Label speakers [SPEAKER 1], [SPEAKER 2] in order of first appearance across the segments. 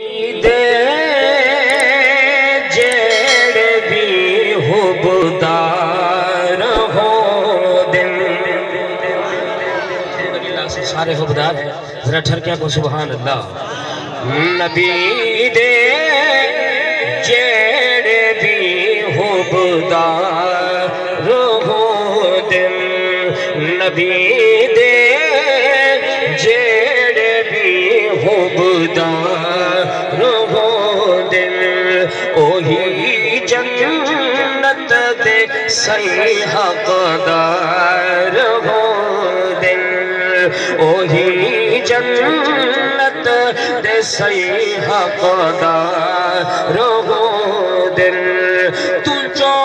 [SPEAKER 1] دے جیڑے بھی حبدار ہو دل سارے حبدار ہیں ذرا ٹھرکیاں کو سبحان اللہ نبی دے جیڑے بھی حبدار ہو دل نبی دے جیڑے بھی حبدار ہو دل اوہی جنت دے صحیح حقدار ہو دل اوہی جنت دے صحیح حقدار ہو دل تو جو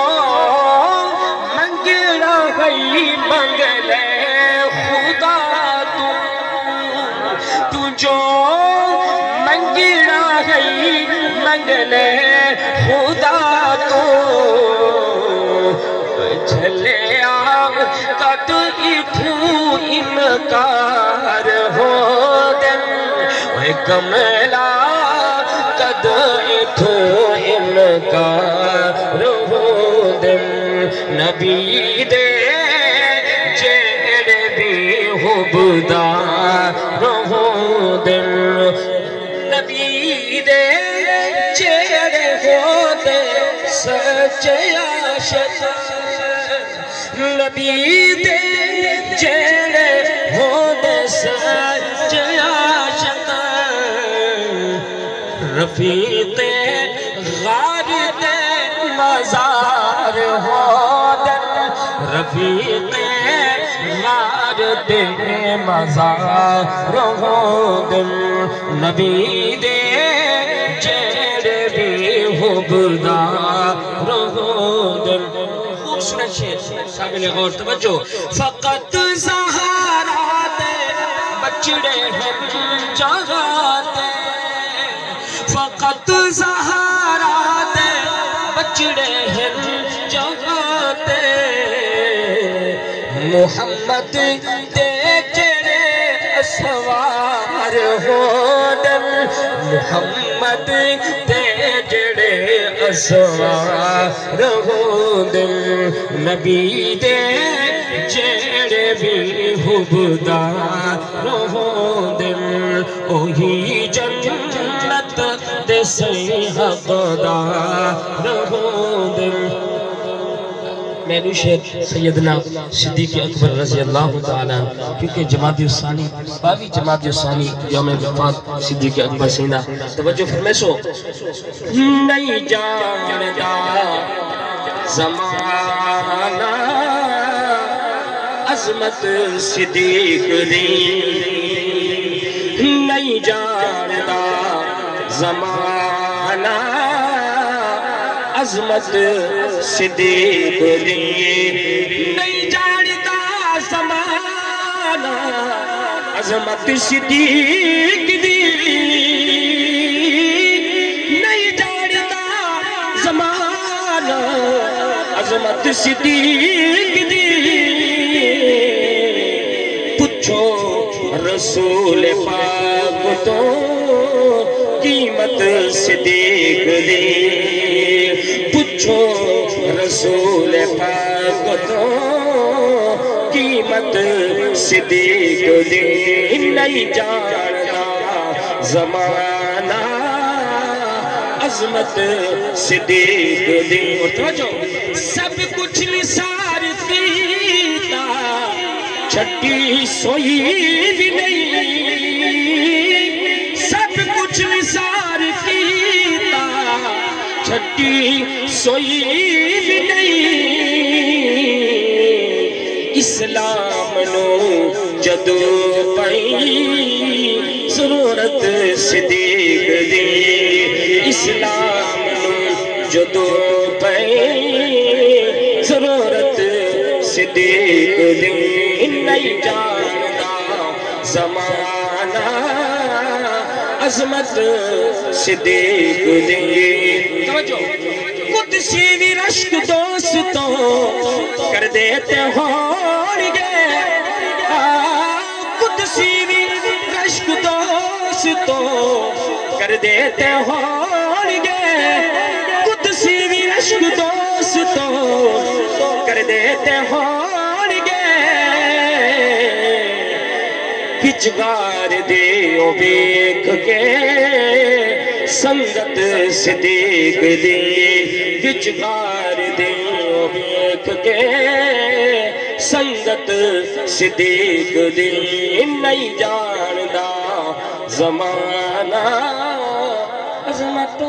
[SPEAKER 1] منگڑا گئی منگلے خدا تو جو منگڑا گئی منگلے خدا تو جھلے آگ قد اٹھو انکار ہو دل وے کملا قد اٹھو انکار ہو دل نبی دے جیڑے بھی حبدار ہو دل نبی دے جیڑے ہو دے سچے عاشق نبی دے جیڑے ہو دے سچے عاشق رفیق غار دے مزار ہو دے رفیق غار دے مزار ہو دل نبی دے جیڑے بھی حبدار ہو دل خوب سنیں شیر قابل غور توجہ فقط زہرا دے بچڑے ہیں جگاتے فقط زہرا دے بچڑے ہیں جگاتے محمد دے جڑے اسوار ہو دل محمد دے جڑے اسوار ہو دل نبی دے جڑے بھی حبدار ہو دل اوہی جنت دے صحیح حقدار ہو دل میرے شیخ سیدنا صدیق اکبر رضی اللہ تعالیٰ کیونکہ جماعت الثانی باوی جماعت الثانی یوم وفات صدیق اکبر سینہ توجہ فرمائے سو نہیں جانتا زمانہ عظمت صدیق دی نہیں جانتا زمانہ عظمت صدیق دی نہیں جانتا زمانہ عظمت صدیق دی نہیں جانتا زمانہ عظمت صدیق دی پوچھو رسول پاک تو قیمت صدیق دی پوچھو رسول پاک تو قیمت صدیق دی نہیں جانتا زمانہ عظمت صدیق دی اور توجہ سب کچھ نثار کیتا چھٹی سوئی بھی نہیں سب کچھ نثار کیتا چھٹی سوئی بھی نہیں اسلام نو جدو پئی ضرورت صدیق دی اسلام نو جدو پئی ضرورت صدیق دی نہیں جانتا زمانہ عظمت صدیق دی توجہ قدسی بھی رشک دوستوں کر دیتے ہونگے قدسی بھی رشک دوستوں کر دیتے ہوں گے قدسی بھی عشق دوستو کر دیتے ہوں گے وچگار دیو بیک کے سنگت صدیق دی وچگار دیو بیک کے سنگت صدیق دی نہیں جاندہ زمانہ عظمت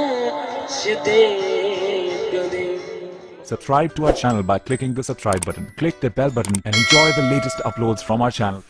[SPEAKER 1] صدیق دی.
[SPEAKER 2] Subscribe to our channel by clicking the subscribe button. Click the bell button and enjoy the latest uploads from our channel.